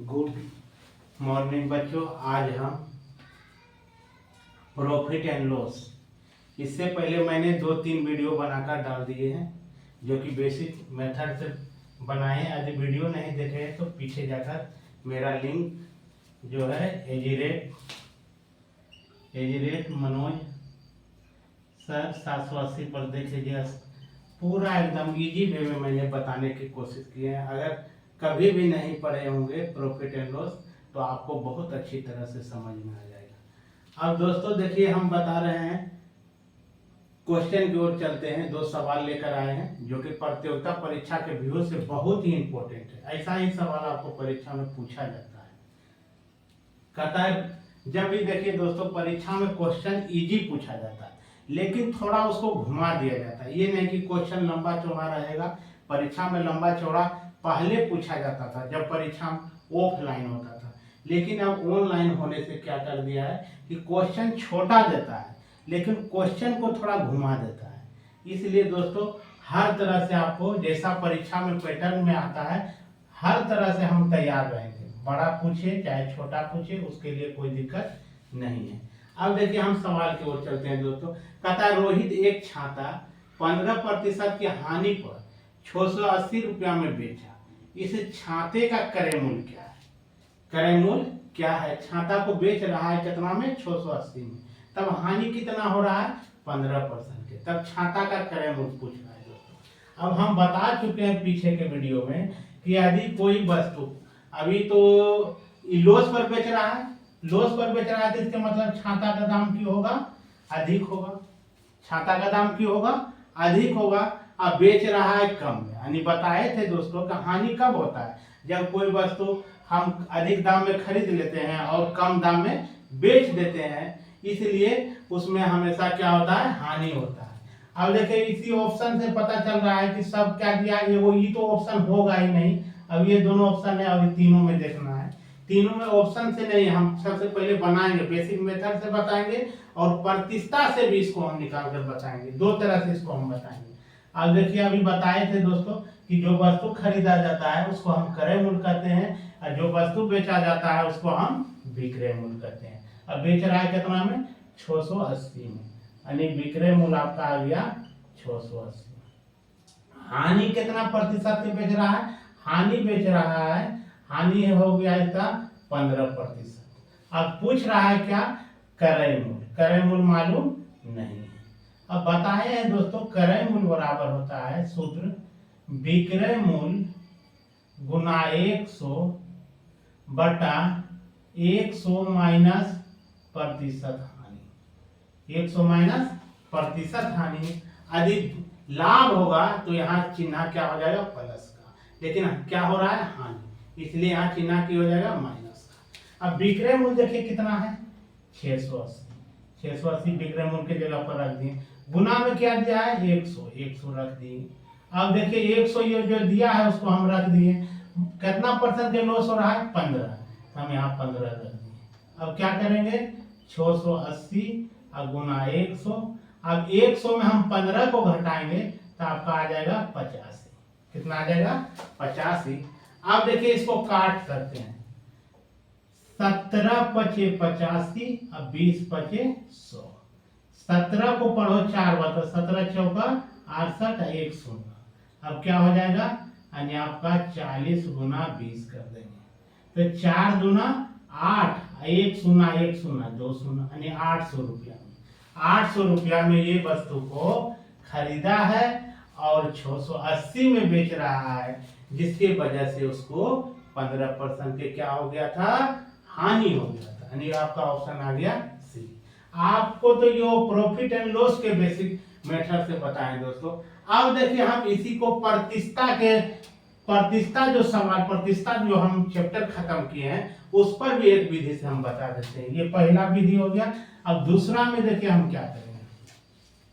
Good morning बच्चों। आज हम प्रॉफिट एंड लॉस, इससे पहले मैंने 2-3 वीडियो बनाकर डाल दिए हैं जो कि बेसिक मेथड से बनाए हैं। यदि वीडियो नहीं देखे हैं तो पीछे जाकर मेरा लिंक जो है एजिरेट मनोज सर 780 पर देख लीजिए। पूरा एकदम इजी वे में मैंने बताने की कोशिश की है। अगर कभी भी नहीं पढ़े होंगे प्रॉफिट एंड लॉस तो आपको बहुत अच्छी तरह से समझ में आ जाएगा। अब दोस्तों देखिए, हम बता रहे हैं, क्वेश्चन की ओर चलते हैं। 2 सवाल लेकर आए हैं जो कि प्रतियोगिता परीक्षा के व्यू से बहुत ही इंपॉर्टेंट है। ऐसा ही सवाल आपको परीक्षा में पूछा जाता है। कहता है जब भी देखिए दोस्तों, परीक्षा में क्वेश्चन इजी पूछा जाता है लेकिन थोड़ा उसको घुमा दिया जाता है। ये नहीं कि क्वेश्चन लंबा चौड़ा रहेगा। परीक्षा में लंबा चौड़ा पहले पूछा जाता था जब परीक्षा ऑफलाइन होता था, लेकिन अब ऑनलाइन होने से क्या कर दिया है कि क्वेश्चन छोटा देता है लेकिन क्वेश्चन को थोड़ा घुमा देता है। इसलिए दोस्तों हर तरह से आपको जैसा परीक्षा में पैटर्न में आता है हर तरह से हम तैयार रहेंगे। बड़ा पूछे चाहे छोटा पूछे, उसके लिए कोई दिक्कत नहीं है। अब देखिए हम सवाल की ओर चलते हैं दोस्तों। कहता है रोहित एक छाता 15% की हानि पर 680 रुपया में बेचा। इस छाते का क्रय मूल्य क्या है? क्रय मूल्य क्या है? छाता को बेच रहा है कितना में? 680 में। तब हानि कितना हो रहा है? 15% के। तब छाता का क्रय मूल्य पूछ रहा है दोस्तों। अब हम बता चुके हैं पीछे के वीडियो में कि यदि कोई वस्तु अभी तो लॉस पर बेच रहा है, लॉस पर बेच रहा है तो इसका मतलब छाता का दाम क्यों होगा? अधिक होगा। छाता का दाम क्यों होगा? अधिक होगा। अब बेच रहा है कम में। यानी बताए थे दोस्तों कि हानि कब होता है? जब कोई वस्तु हम अधिक दाम में खरीद लेते हैं और कम दाम में बेच देते हैं, इसलिए उसमें हमेशा क्या होता है? हानि होता है। अब देखिए इसी ऑप्शन से पता चल रहा है कि सब क्या दिया है, वो ये तो ऑप्शन होगा ही नहीं। अब ये दोनों ऑप्शन है, अभी तीनों में देखना है। तीनों में ऑप्शन से नहीं, हम सबसे पहले बनाएंगे, बेसिक मेथड से बताएंगे और प्रतिशतता से भी इसको हम निकाल कर बताएंगे। 2 तरह से इसको हम बताएंगे। अब देखिए अभी बताए थे दोस्तों कि जो वस्तु खरीदा जाता है उसको हम क्रय मूल्य कहते हैं और जो वस्तु बेचा जाता है उसको हम विक्रय मूल्य कहते हैं। अब बेच रहा है कितना में? 680 में, यानी विक्रय मूल्य आपका आ गया 680। हानि कितना प्रतिशत के बेच रहा है? हानि बेच रहा है, हानि हो गया इसका 15%। अब पूछ रहा है क्या? क्रय मूल्य। क्रय मूल्य मालूम नहीं है। अब बताए हैं दोस्तों क्रय मूल्य बराबर होता है सूत्र विक्रय मूल्य गुना 100 बटा 100 माइनस प्रतिशत हानि। 100 माइनस प्रतिशत हानि। यदि लाभ होगा तो यहाँ चिन्ह क्या हो जाएगा? प्लस का, लेकिन क्या हो रहा है? हानि, इसलिए यहाँ चिन्ह की हो जाएगा माइनस का। अब विक्रय मूल्य देखिए कितना है? 680। 680 विक्रय मूल्य की जगह पर रख दिए। गुना में क्या दिया है? 100 रख दिए। अब देखिए 100 ये जो दिया है उसको हम रख दिए। कितना परसेंट के लॉस हो रहा है? 15। हम यहाँ 15 रख दिए। अब क्या करेंगे? 680 और गुना 100। अब 100 में हम 15 को घटाएंगे तो आपका आ जाएगा 85। कितना आ जाएगा? 85। अब देखिए इसको काट सकते हैं। 17 पचे 85 और 20 पचे 100। 17 को पढ़ो 4 बार तो 17 चौका 68 1 शून्य। अब क्या हो जाएगा? यानी आपका 40 गुना 20 कर देंगे तो 4 दूना 8, 1 शून्य 1 शून्य 2 शून्य, यानी 800 रुपया में। 800 रुपया में ये वस्तु को खरीदा है और 680 में बेच रहा है, जिसके वजह से उसको 15% के क्या हो गया था? हानि हो गया था। यानी आपका ऑप्शन आ गया सी। आपको तो ये प्रॉफिट एंड लॉस के बेसिक मेथड से बताएं दोस्तों। अब देखिए हम इसी को प्रतिशतता जो सवाल, प्रतिशतता जो हम चैप्टर खत्म किए हैं उस पर भी एक विधि से हम बता देते हैं। ये पहला विधि हो गया। अब दूसरा में देखिए हम क्या करेंगे।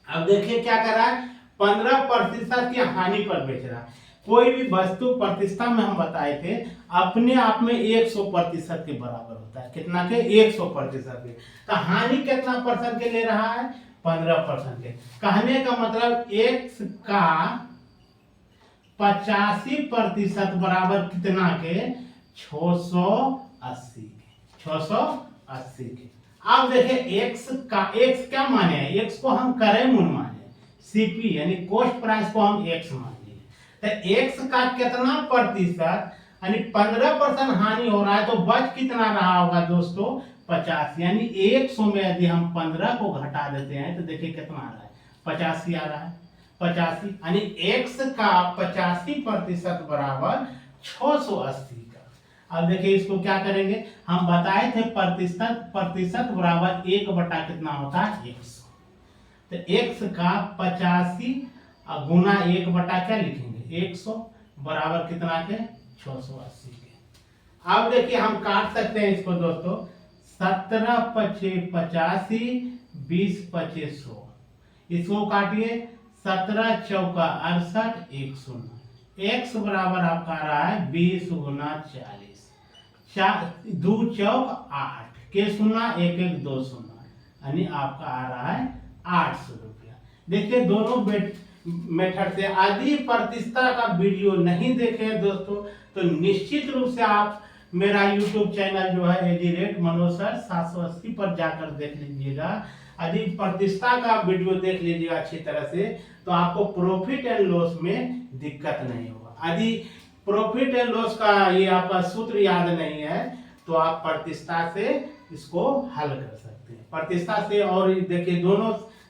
अब देखिए क्या कर रहा है? 15% की हानि पर बेच रहा है। कोई भी वस्तु प्रतिशतता में हम बताए थे अपने आप में 100% के बराबर होता है। कितना के? 100% के। तो हानि कितना परसेंट के ले रहा है? 15% के। कहने का मतलब x का 85% बराबर कितना के? 680 के, 680 के। अब देखिए x क्या माने हैं, x को हम क्रय मूल्य माने, सीपी यानी कॉस्ट प्राइस को हम x माने, तो x का कितना प्रतिशत यानी 15% हानि हो रहा है, तो बच कितना रहा होगा दोस्तों 50, यानी 100 में यदि हम 15 को घटा देते हैं तो देखिए कितना आ रहा है 85 आ रहा है, 85 यानी x का 85% बराबर 680 का। अब देखिए इसको क्या करेंगे, हम बताए थे प्रतिशत बराबर 1 बटा कितना होता है 100, तो x का 85 गुना 1 बटा क्या लिखेंगे 100 बराबर कितना के 680 के। अब देखिए हम काट सकते हैं इसको दोस्तों, 17 पचे 85 20 पचे 100, इसको काटिए 17 चौका 68 1 शून्य, x बराबर आपका आ रहा है 20 गुना 40, 2 चौक 8 के शून्य 1 1 2 शून्य, यानी आपका आ रहा है 800 रुपया। देखिए दोनों मेथड से। यदि प्रतिष्ठा का वीडियो नहीं देखे दोस्तों तो निश्चित रूप से आप मेरा YouTube चैनल जो है @मनोज सर 780 पर जाकर देख लीजिएगा। यदि प्रतिष्ठा का वीडियो देख लीजिएगा अच्छी तरह से तो आपको प्रॉफिट एंड लॉस में दिक्कत नहीं होगा। यदि प्रॉफिट एंड लॉस का ये आपका सूत्र याद नहीं है तो आप प्रतिष्ठा से इसको हल कर सकते हैं, प्रतिष्ठा से। और देखिए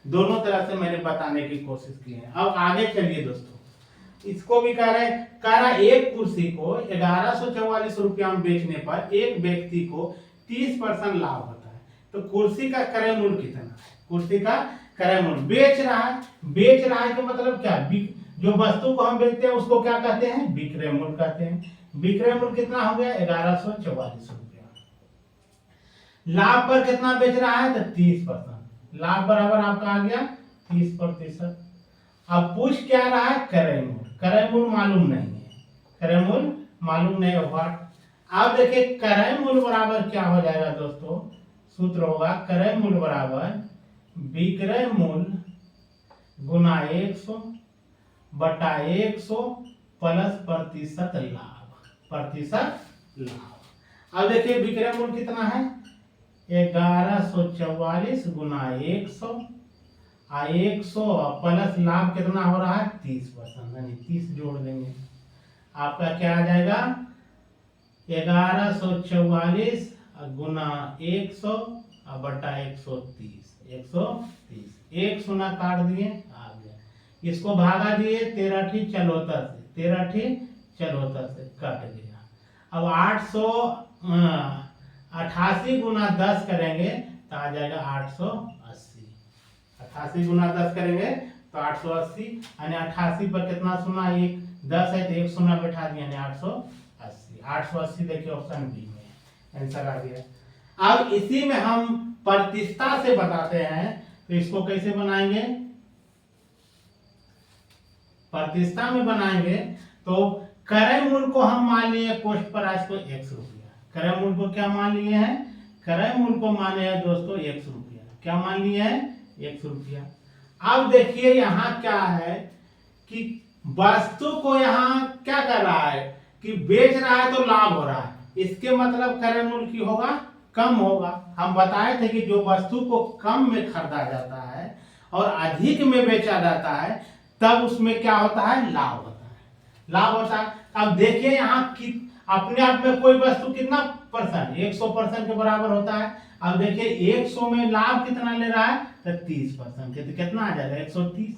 दोनों तरह से मैंने बताने की कोशिश की है। अब आगे चलिए दोस्तों, इसको भी कह रहे एक कुर्सी को 1144 रुपया में बेचने पर एक व्यक्ति को 30% लाभ होता है, तो कुर्सी का क्रय मूल्य कितना है, कुर्सी का क्रय मूल्य बेच रहा है तो मतलब क्या, जो वस्तु को हम बेचते हैं उसको क्या कहते हैं विक्रय मूल्य कहते हैं। विक्रय मूल्य कितना हो गया 1144 रुपया। लाभ पर कितना बेच रहा है तो 30%, लाभ बराबर आपका आ गया 30%। अब पूछ क्या रहा है क्रय मूल्य, क्रय मूल्य मालूम नहीं है, क्रय मूल्य मालूम नहीं होगा। अब देखिए क्रय मूल्य बराबर क्या हो जाएगा दोस्तों, सूत्र होगा क्रय मूल्य बराबर विक्रय मूल्य गुना 100 बटा 100 प्लस प्रतिशत लाभ। अब देखिए विक्रय मूल्य कितना है 1144 गुना 100 100 प्लस लाभ कितना हो रहा है 30%, यानी 30 जोड़ देंगे, आपका क्या आ जाएगा 1144 गुना 100 बटा 130, 130 शून्य काट दिए आ गया, इसको भागा दिए 13 ठी चलौता से कट गया। अब 888 गुना 10 करेंगे तो आ जाएगा 880, 88 गुना 10 करेंगे तो 880, यानी 88 पर कितना शून्य 1 10 है तो 1 शून्य बैठा दिया यानी 880 देखिए ऑप्शन बी में आंसर आ गया। अब इसी में हम प्रतिष्ठा से बताते हैं, तो इसको कैसे बनाएंगे, प्रतिष्ठा में बनाएंगे तो क्रय मूल्य को हम मान लिए कॉस्ट प्राइस को 100 रुपया, क्रय मूल्य को क्या मान लिए हैं, क्रय मूल्य को माने हैं दोस्तों 100 रुपया, क्या मान लिए हैं 100 रुपया। अब देखिए यहाँ क्या है कि वस्तु को यहाँ क्या कर रहा है कि बेच रहा है तो लाभ हो रहा है, इसके मतलब क्रय मूल्य की होगा कम होगा। हम बताए थे कि जो वस्तु को कम में खरीदा जाता है और अधिक में बेचा जाता है तब उसमें क्या होता है लाभ होता है। अब देखिए यहाँ कि अपने आप में कोई वस्तु कितना परसेंट 100% के बराबर होता है। अब देखिए 100 में लाभ कितना ले रहा है तो 30% के, तो कितना आ जाएगा 130,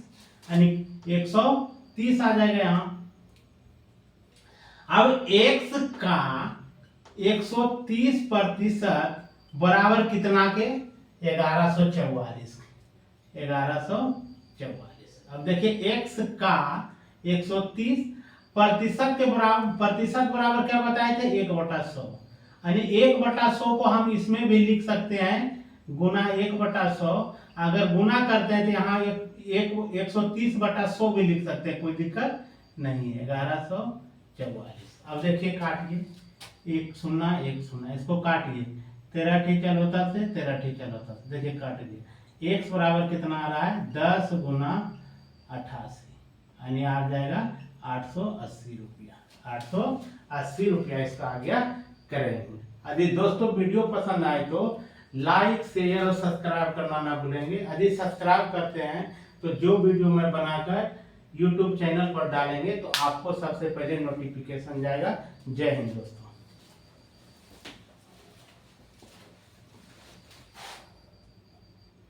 यानी 130 आ जाएगा यहाँ। अब x का 130% बराबर कितना के 1144। अब देखिए x का 130% के बराबर क्या बताए थे 1/100, यानी 1/100 को हम इसमें भी लिख सकते हैं गुना 1/100। अगर गुना करते हैं तो यहाँ 130/100 भी लिख सकते हैं, कोई दिक्कत नहीं है 1144। अब देखिए काटिए 1 0 1 0, इसको काटिए 13 ठी चलौता से देखिए काट दिए। x बराबर कितना आ रहा है 10 गुना 88, यानी आ जाएगा 880 रुपया, 880 रुपया इसका आ गया करेंगे। यदि दोस्तों वीडियो पसंद आए तो लाइक शेयर और सब्सक्राइब करना ना भूलेंगे। यदि सब्सक्राइब करते हैं तो जो वीडियो मैं बनाकर YouTube चैनल पर डालेंगे तो आपको सबसे पहले नोटिफिकेशन जाएगा। जय हिंद दोस्तों।